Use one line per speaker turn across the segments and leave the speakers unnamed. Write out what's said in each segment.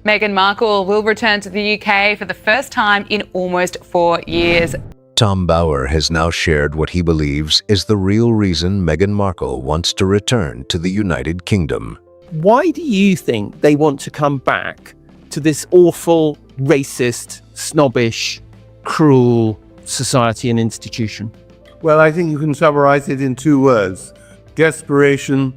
Meghan Markle will return to the UK for the first time in almost 4 years.
Tom Bower has now shared what he believes is the real reason Meghan Markle wants to return to the United Kingdom.
Why do you think they want to come back to this awful, racist, snobbish, cruel society and institution?
Well, I think you can summarize it in 2 words: desperation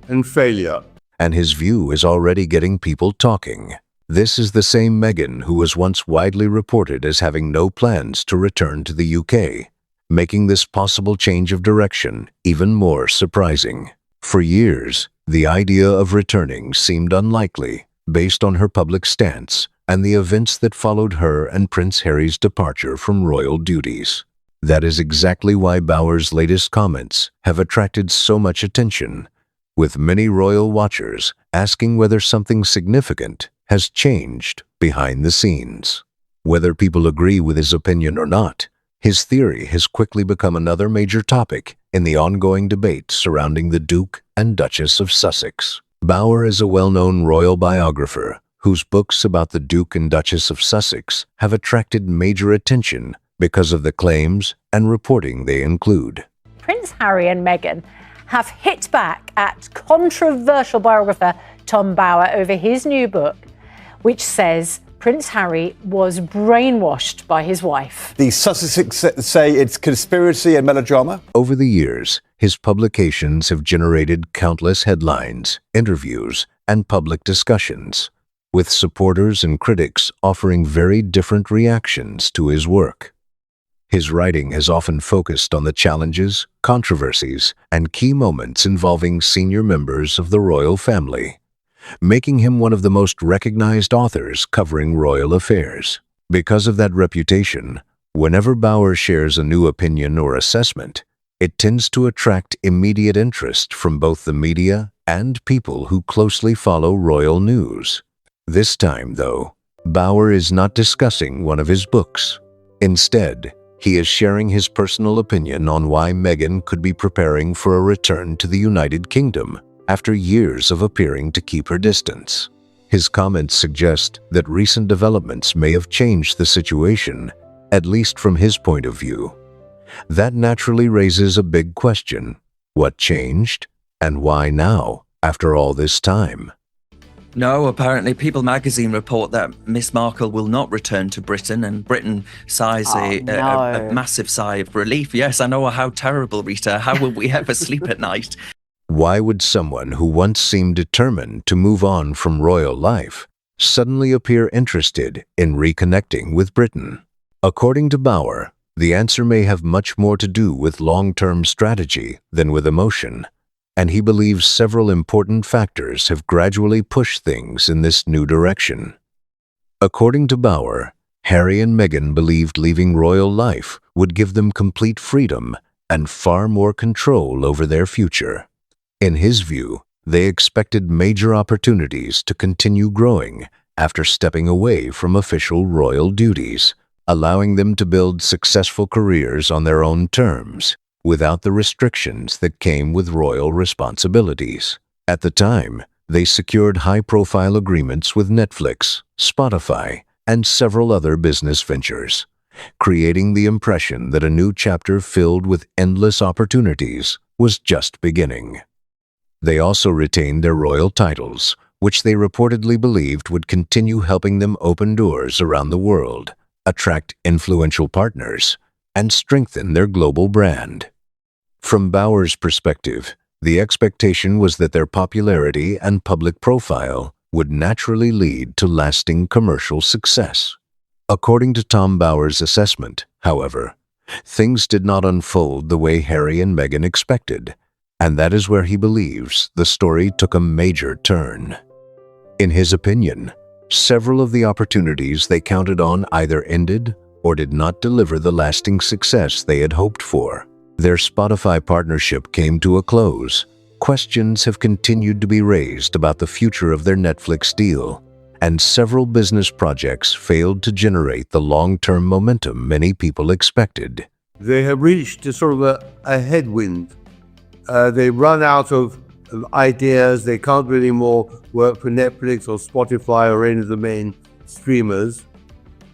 and failure.
And his view is already getting people talking. This is the same Meghan who was once widely reported as having no plans to return to the UK, making this possible change of direction even more surprising. For years, the idea of returning seemed unlikely based on her public stance and the events that followed her and Prince Harry's departure from royal duties. That is exactly why Bower's latest comments have attracted so much attention, with many royal watchers asking whether something significant has changed behind the scenes. Whether people agree with his opinion or not, his theory has quickly become another major topic in the ongoing debate surrounding the Duke and Duchess of Sussex. Bower is a well-known royal biographer whose books about the Duke and Duchess of Sussex have attracted major attention because of the claims and reporting they include.
Prince Harry and Meghan have hit back at controversial biographer Tom Bower over his new book, which says Prince Harry was brainwashed by his wife.
The Sussexes say it's conspiracy and melodrama.
Over the years, his publications have generated countless headlines, interviews, and public discussions, with supporters and critics offering very different reactions to his work. His writing has often focused on the challenges, controversies, and key moments involving senior members of the royal family, making him one of the most recognized authors covering royal affairs. Because of that reputation, whenever Bower shares a new opinion or assessment, it tends to attract immediate interest from both the media and people who closely follow royal news. This time, though, Bower is not discussing one of his books. Instead, he is sharing his personal opinion on why Meghan could be preparing for a return to the United Kingdom after years of appearing to keep her distance. His comments suggest that recent developments may have changed the situation, at least from his point of view. That naturally raises a big question. What changed? And why now, after all this time?
No, apparently People magazine report that Miss Markle will not return to Britain, and Britain sighs a massive sigh of relief. Yes, I know, how terrible, Rita. How will we ever sleep at night?
Why would someone who once seemed determined to move on from royal life suddenly appear interested in reconnecting with Britain? According to Bower, the answer may have much more to do with long-term strategy than with emotion, and he believes several important factors have gradually pushed things in this new direction. According to Bower, Harry and Meghan believed leaving royal life would give them complete freedom and far more control over their future. In his view, they expected major opportunities to continue growing after stepping away from official royal duties, allowing them to build successful careers on their own terms, without the restrictions that came with royal responsibilities. At the time, they secured high-profile agreements with Netflix, Spotify, and several other business ventures, creating the impression that a new chapter filled with endless opportunities was just beginning. They also retained their royal titles, which they reportedly believed would continue helping them open doors around the world, attract influential partners, and strengthen their global brand. From Bower's perspective, the expectation was that their popularity and public profile would naturally lead to lasting commercial success. According to Tom Bower's assessment, however, things did not unfold the way Harry and Meghan expected, and that is where he believes the story took a major turn. In his opinion, several of the opportunities they counted on either ended or did not deliver the lasting success they had hoped for. Their Spotify partnership came to a close. Questions have continued to be raised about the future of their Netflix deal, and several business projects failed to generate the long-term momentum many people expected.
They have reached a sort of a headwind. They run out of ideas. They can't do any more work for Netflix or Spotify or any of the main streamers.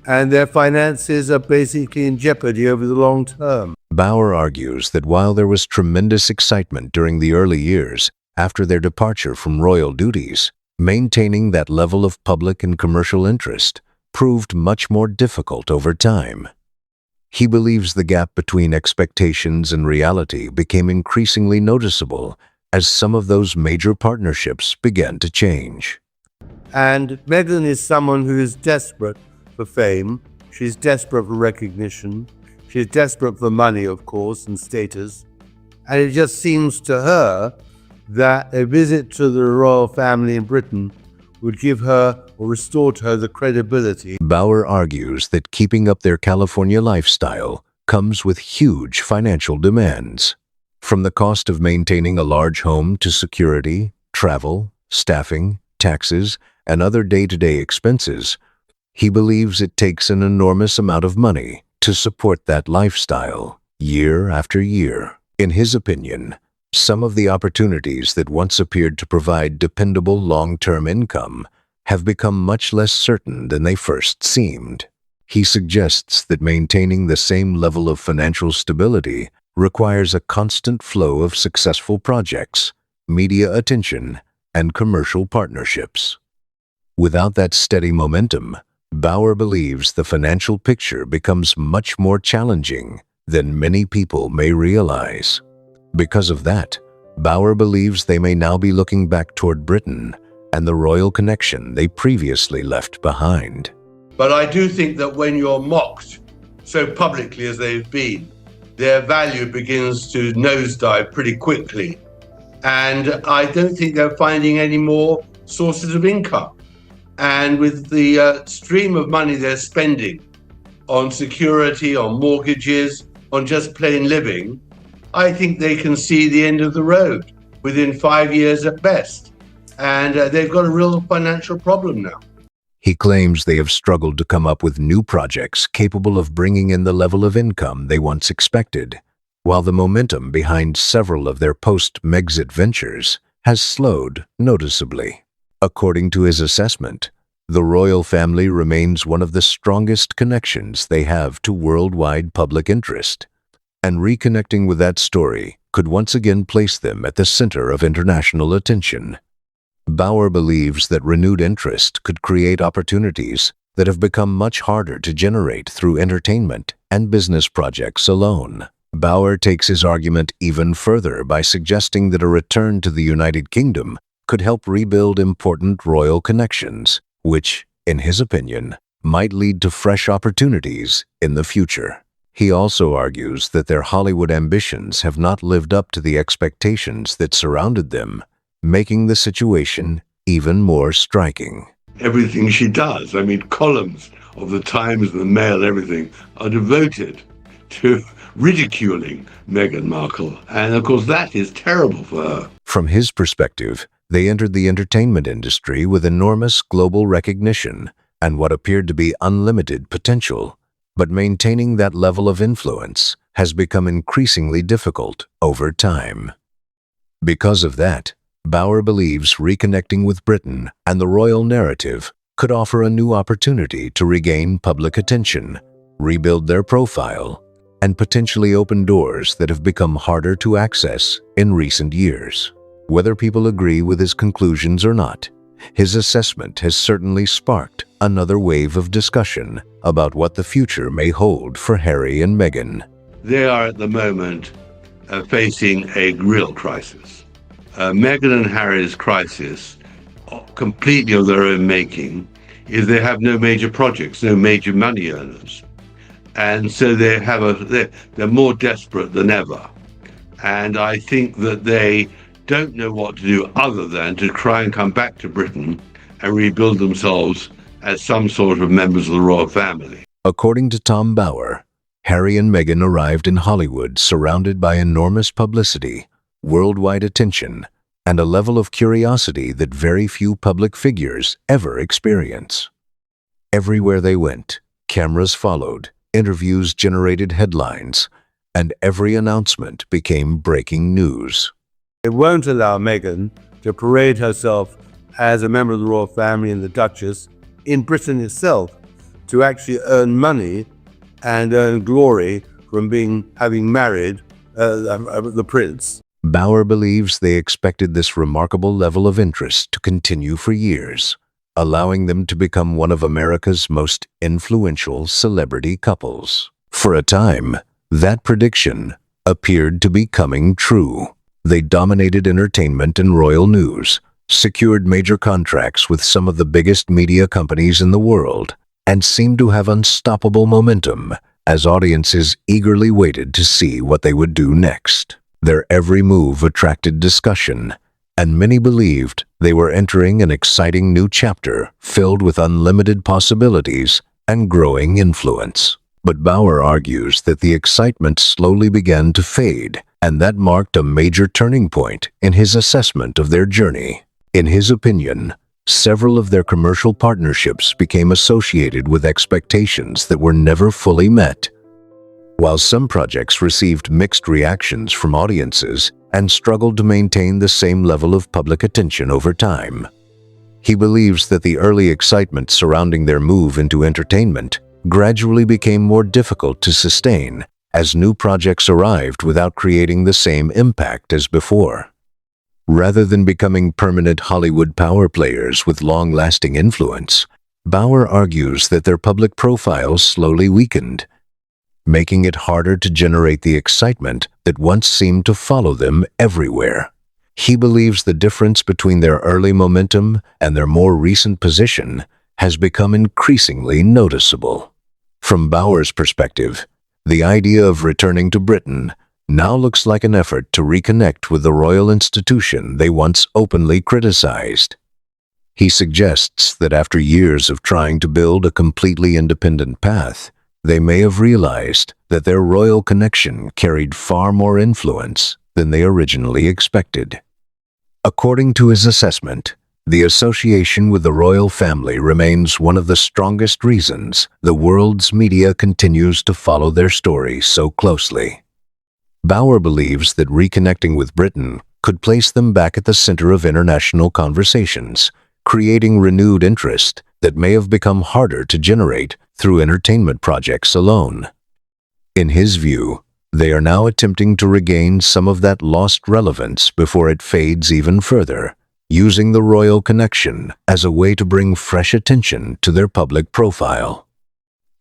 And their finances are basically in jeopardy over the long term.
Bauer argues that while there was tremendous excitement during the early years after their departure from royal duties, maintaining that level of public and commercial interest proved much more difficult over time. He believes the gap between expectations and reality became increasingly noticeable as some of those major partnerships began to change.
And Meghan is someone who is desperate for fame. She's desperate for recognition. She's desperate for money, of course, and status. And it just seems to her that a visit to the royal family in Britain would give her or restore to her the credibility.
Bauer argues that keeping up their California lifestyle comes with huge financial demands. From the cost of maintaining a large home to security, travel, staffing, taxes, and other day-to-day expenses, he believes it takes an enormous amount of money to support that lifestyle year after year. In his opinion, some of the opportunities that once appeared to provide dependable long-term income have become much less certain than they first seemed. He suggests that maintaining the same level of financial stability requires a constant flow of successful projects, media attention, and commercial partnerships. Without that steady momentum, Bauer believes the financial picture becomes much more challenging than many people may realize. Because of that, Bauer believes they may now be looking back toward Britain and the royal connection they previously left behind.
But I do think that when you're mocked so publicly as they've been, their value begins to nosedive pretty quickly. And I don't think they're finding any more sources of income. And with the stream of money they're spending on security, on mortgages, on just plain living, I think they can see the end of the road within 5 years at best. And they've got a real financial problem now.
He claims they have struggled to come up with new projects capable of bringing in the level of income they once expected, while the momentum behind several of their post-Megxit ventures has slowed noticeably. According to his assessment, the royal family remains one of the strongest connections they have to worldwide public interest, and reconnecting with that story could once again place them at the center of international attention. Bauer believes that renewed interest could create opportunities that have become much harder to generate through entertainment and business projects alone. Bauer takes his argument even further by suggesting that a return to the United Kingdom could help rebuild important royal connections, which, in his opinion, might lead to fresh opportunities in the future. He also argues that their Hollywood ambitions have not lived up to the expectations that surrounded them, making the situation even more striking.
Everything she does, I mean, columns of the Times, the Mail, everything, are devoted to ridiculing Meghan Markle. And of course, that is terrible for her.
From his perspective, they entered the entertainment industry with enormous global recognition and what appeared to be unlimited potential. But maintaining that level of influence has become increasingly difficult over time. Because of that, Bauer believes reconnecting with Britain and the royal narrative could offer a new opportunity to regain public attention, rebuild their profile, and potentially open doors that have become harder to access in recent years. Whether people agree with his conclusions or not, his assessment has certainly sparked another wave of discussion about what the future may hold for Harry and Meghan.
They are at the moment facing a real crisis. Meghan and Harry's crisis, completely of their own making, is they have no major projects, no major money earners. And so they're more desperate than ever. And I think that they don't know what to do other than to try and come back to Britain and rebuild themselves as some sort of members of the royal family.
According to Tom Bauer, Harry and Meghan arrived in Hollywood surrounded by enormous publicity, worldwide attention, and a level of curiosity that very few public figures ever experience. Everywhere they went, cameras followed, interviews generated headlines, and every announcement became breaking news.
It won't allow Meghan to parade herself as a member of the royal family and the Duchess in Britain itself, to actually earn money and earn glory from having married the prince.
Bauer believes they expected this remarkable level of interest to continue for years, allowing them to become one of America's most influential celebrity couples. For a time, that prediction appeared to be coming true. They dominated entertainment and royal news, secured major contracts with some of the biggest media companies in the world, and seemed to have unstoppable momentum as audiences eagerly waited to see what they would do next. Their every move attracted discussion, and many believed they were entering an exciting new chapter filled with unlimited possibilities and growing influence. But Bauer argues that the excitement slowly began to fade, and that marked a major turning point in his assessment of their journey. In his opinion, several of their commercial partnerships became associated with expectations that were never fully met. While some projects received mixed reactions from audiences and struggled to maintain the same level of public attention over time, he believes that the early excitement surrounding their move into entertainment gradually became more difficult to sustain as new projects arrived without creating the same impact as before. Rather than becoming permanent Hollywood power players with long-lasting influence, Bauer argues that their public profiles slowly weakened, making it harder to generate the excitement that once seemed to follow them everywhere. He believes the difference between their early momentum and their more recent position has become increasingly noticeable. From Bauer's perspective, the idea of returning to Britain now looks like an effort to reconnect with the royal institution they once openly criticized. He suggests that after years of trying to build a completely independent path, they may have realized that their royal connection carried far more influence than they originally expected. According to his assessment, the association with the royal family remains one of the strongest reasons the world's media continues to follow their story so closely. Bauer believes that reconnecting with Britain could place them back at the center of international conversations, creating renewed interest that may have become harder to generate through entertainment projects alone. In his view, they are now attempting to regain some of that lost relevance before it fades even further, using the royal connection as a way to bring fresh attention to their public profile.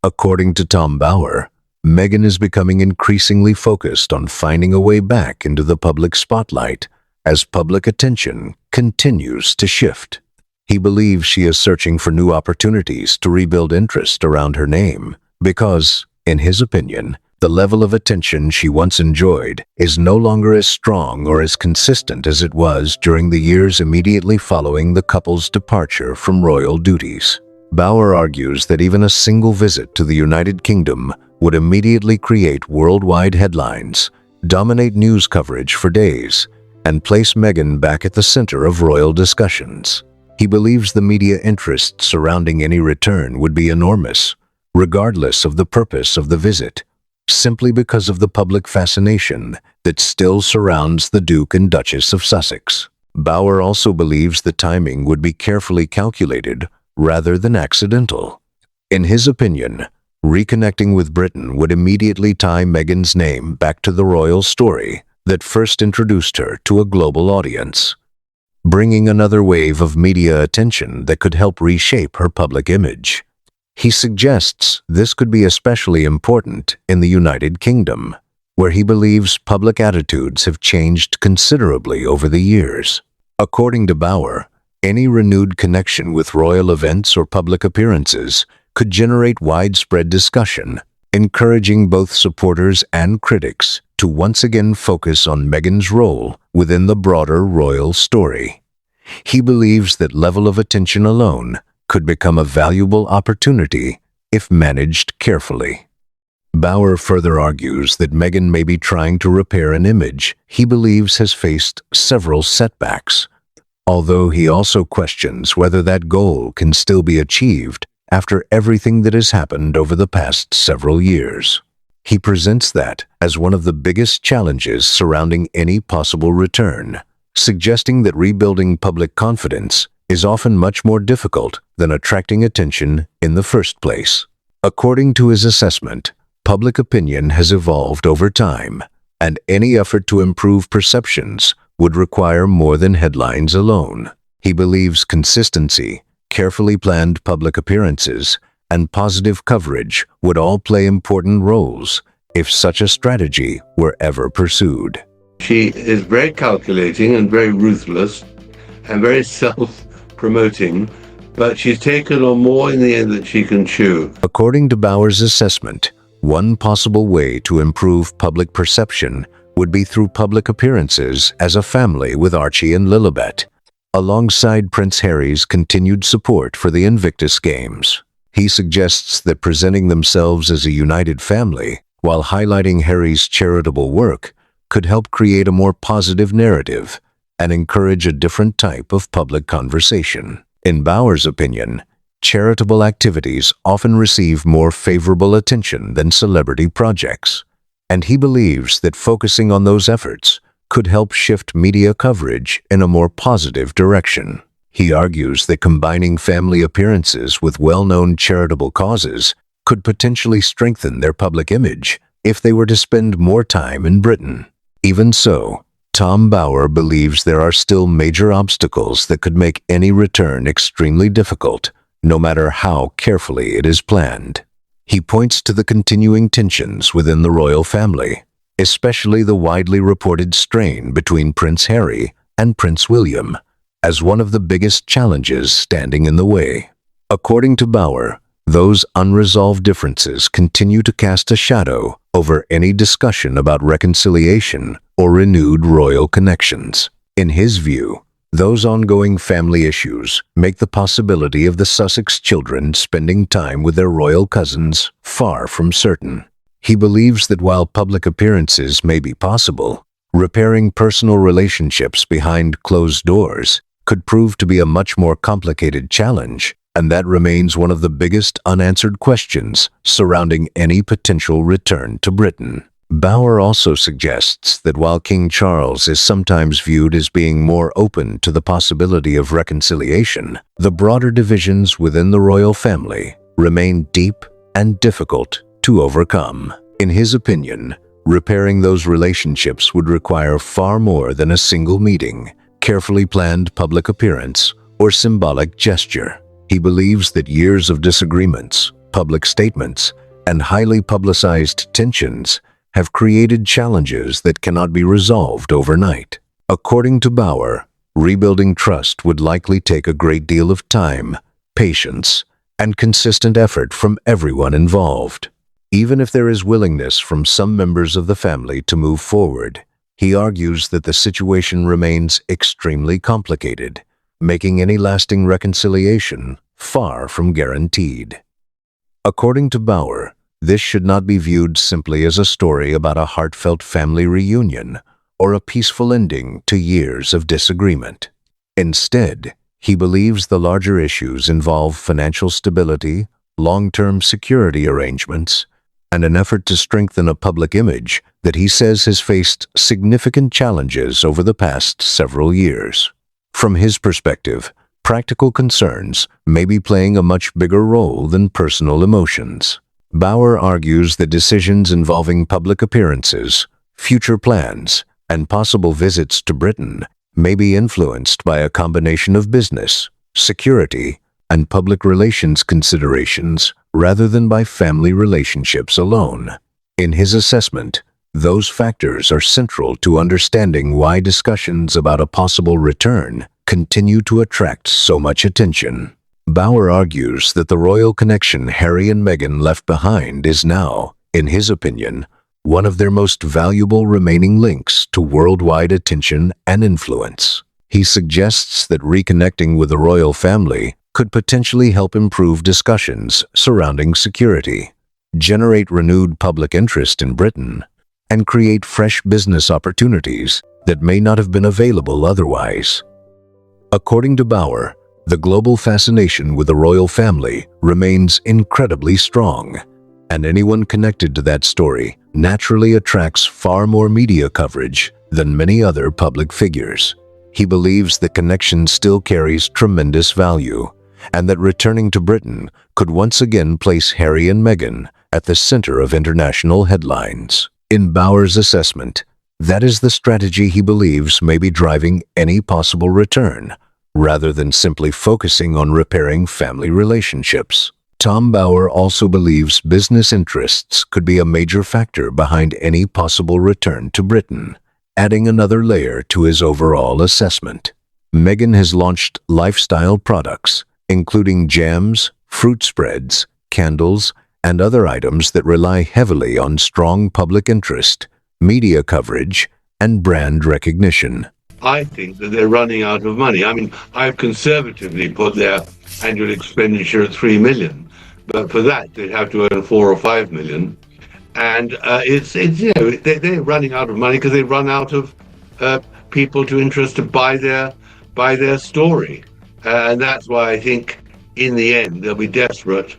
According to Tom Bauer, Meghan is becoming increasingly focused on finding a way back into the public spotlight as public attention continues to shift. He believes she is searching for new opportunities to rebuild interest around her name because, in his opinion, the level of attention she once enjoyed is no longer as strong or as consistent as it was during the years immediately following the couple's departure from royal duties. Bauer argues that even a single visit to the United Kingdom would immediately create worldwide headlines, dominate news coverage for days, and place Meghan back at the center of royal discussions. He believes the media interest surrounding any return would be enormous, regardless of the purpose of the visit, simply because of the public fascination that still surrounds the Duke and Duchess of Sussex. Bauer also believes the timing would be carefully calculated rather than accidental. In his opinion, reconnecting with Britain would immediately tie Meghan's name back to the royal story that first introduced her to a global audience, bringing another wave of media attention that could help reshape her public image. He suggests this could be especially important in the United Kingdom, where he believes public attitudes have changed considerably over the years. According to Bauer, any renewed connection with royal events or public appearances could generate widespread discussion, encouraging both supporters and critics to once again focus on Meghan's role within the broader royal story. He believes that level of attention alone could become a valuable opportunity if managed carefully. Bauer further argues that Meghan may be trying to repair an image he believes has faced several setbacks, although he also questions whether that goal can still be achieved after everything that has happened over the past several years. He presents that as one of the biggest challenges surrounding any possible return, suggesting that rebuilding public confidence is often much more difficult than attracting attention in the first place. According to his assessment, public opinion has evolved over time, and any effort to improve perceptions would require more than headlines alone. He believes consistency, carefully planned public appearances, and positive coverage would all play important roles if such a strategy were ever pursued.
She is very calculating and very ruthless and very self-promoting, but she's taken on more in the end than she can chew.
According to Bauer's assessment, one possible way to improve public perception would be through public appearances as a family with Archie and Lilibet, alongside Prince Harry's continued support for the Invictus Games. He suggests that presenting themselves as a united family while highlighting Harry's charitable work could help create a more positive narrative and encourage a different type of public conversation. In Bauer's opinion, charitable activities often receive more favorable attention than celebrity projects, and he believes that focusing on those efforts could help shift media coverage in a more positive direction. He argues that combining family appearances with well-known charitable causes could potentially strengthen their public image if they were to spend more time in Britain. Even so, Tom Bauer believes there are still major obstacles that could make any return extremely difficult, no matter how carefully it is planned. He points to the continuing tensions within the royal family, especially the widely reported strain between Prince Harry and Prince William, as one of the biggest challenges standing in the way. According to Bauer, those unresolved differences continue to cast a shadow over any discussion about reconciliation or renewed royal connections. In his view, those ongoing family issues make the possibility of the Sussex children spending time with their royal cousins far from certain. He believes that while public appearances may be possible, repairing personal relationships behind closed doors could prove to be a much more complicated challenge, and that remains one of the biggest unanswered questions surrounding any potential return to Britain. Bauer also suggests that while King Charles is sometimes viewed as being more open to the possibility of reconciliation, the broader divisions within the royal family remain deep and difficult to overcome. In his opinion, repairing those relationships would require far more than a single meeting, carefully planned public appearance, or symbolic gesture. He believes that years of disagreements, public statements, and highly publicized tensions have created challenges that cannot be resolved overnight. According to Bauer, rebuilding trust would likely take a great deal of time, patience, and consistent effort from everyone involved. Even if there is willingness from some members of the family to move forward, he argues that the situation remains extremely complicated, making any lasting reconciliation far from guaranteed. According to Bauer, this should not be viewed simply as a story about a heartfelt family reunion or a peaceful ending to years of disagreement. Instead, he believes the larger issues involve financial stability, long-term security arrangements, and an effort to strengthen a public image that he says has faced significant challenges over the past several years. From his perspective, practical concerns may be playing a much bigger role than personal emotions. Bauer argues that decisions involving public appearances, future plans, and possible visits to Britain may be influenced by a combination of business, security, and public relations considerations rather than by family relationships alone. In his assessment, those factors are central to understanding why discussions about a possible return continue to attract so much attention. Bauer argues that the royal connection Harry and Meghan left behind is now, in his opinion, one of their most valuable remaining links to worldwide attention and influence. He suggests that reconnecting with the royal family could potentially help improve discussions surrounding security, generate renewed public interest in Britain, and create fresh business opportunities that may not have been available otherwise. According to Bauer, the global fascination with the royal family remains incredibly strong, and anyone connected to that story naturally attracts far more media coverage than many other public figures. He believes the connection still carries tremendous value, and that returning to Britain could once again place Harry and Meghan at the center of international headlines. In Bauer's assessment, that is the strategy he believes may be driving any possible return, rather than simply focusing on repairing family relationships. Tom Bauer also believes business interests could be a major factor behind any possible return to Britain, adding another layer to his overall assessment. Meghan has launched lifestyle products, including jams, fruit spreads, candles, and other items that rely heavily on strong public interest, media coverage, and brand recognition.
I think that they're running out of money. I mean, I've conservatively put their annual expenditure at 3 million, but for that they'd have to earn 4 or 5 million. And it's they're running out of money because they run out of people to interest to buy their story. And that's why I think in the end they'll be desperate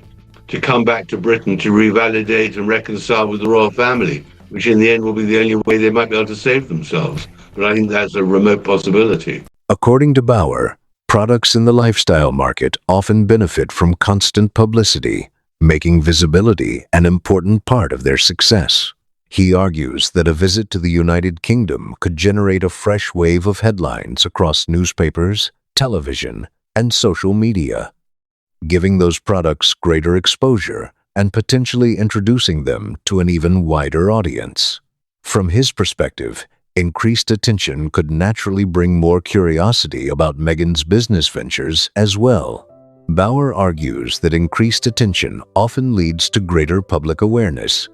to come back to Britain to revalidate and reconcile with the royal family, which in the end will be the only way they might be able to save themselves. But I think that's a remote possibility.
According to Bauer, products in the lifestyle market often benefit from constant publicity, making visibility an important part of their success. He argues that a visit to the United Kingdom could generate a fresh wave of headlines across newspapers, television, and social media, giving those products greater exposure and potentially introducing them to an even wider audience. From his perspective, increased attention could naturally bring more curiosity about Meghan's business ventures as well. Bauer argues that increased attention often leads to greater public awareness,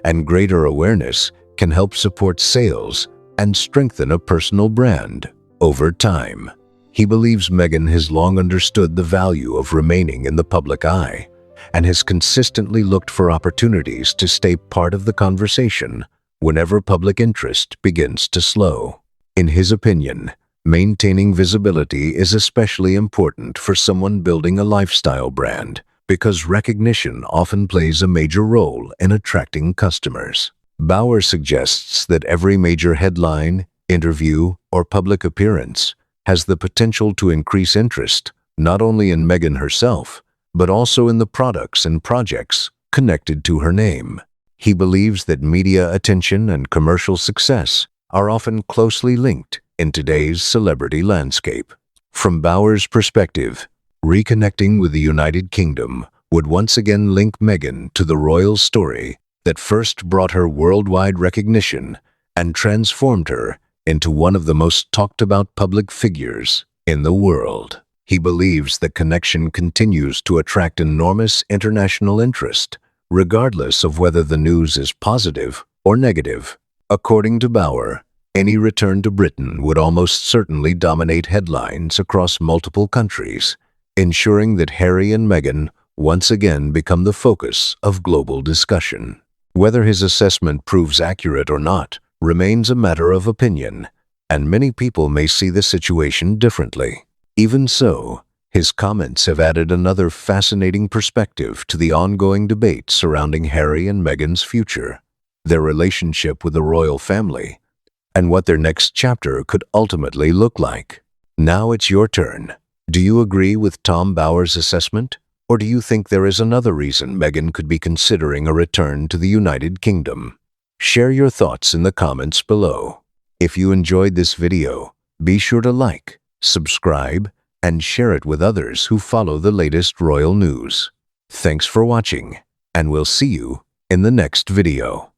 and greater awareness can help support sales and strengthen a personal brand over time. He believes Meghan has long understood the value of remaining in the public eye and has consistently looked for opportunities to stay part of the conversation whenever public interest begins to slow. In his opinion, maintaining visibility is especially important for someone building a lifestyle brand because recognition often plays a major role in attracting customers. Bauer suggests that every major headline, interview, or public appearance has the potential to increase interest not only in Meghan herself, but also in the products and projects connected to her name. He believes that media attention and commercial success are often closely linked in today's celebrity landscape. From Bauer's perspective, reconnecting with the United Kingdom would once again link Meghan to the royal story that first brought her worldwide recognition and transformed her into one of the most talked about public figures in the world. He believes the connection continues to attract enormous international interest, regardless of whether the news is positive or negative. According to Bauer, any return to Britain would almost certainly dominate headlines across multiple countries, ensuring that Harry and Meghan once again become the focus of global discussion. Whether his assessment proves accurate or not remains a matter of opinion, and many people may see the situation differently. Even so, his comments have added another fascinating perspective to the ongoing debate surrounding Harry and Meghan's future, their relationship with the royal family, and what their next chapter could ultimately look like. Now it's your turn. Do you agree with Tom Bauer's assessment, or do you think there is another reason Meghan could be considering a return to the United Kingdom? Share your thoughts in the comments below. If you enjoyed this video, be sure to like, subscribe, and share it with others who follow the latest royal news. Thanks for watching, and we'll see you in the next video.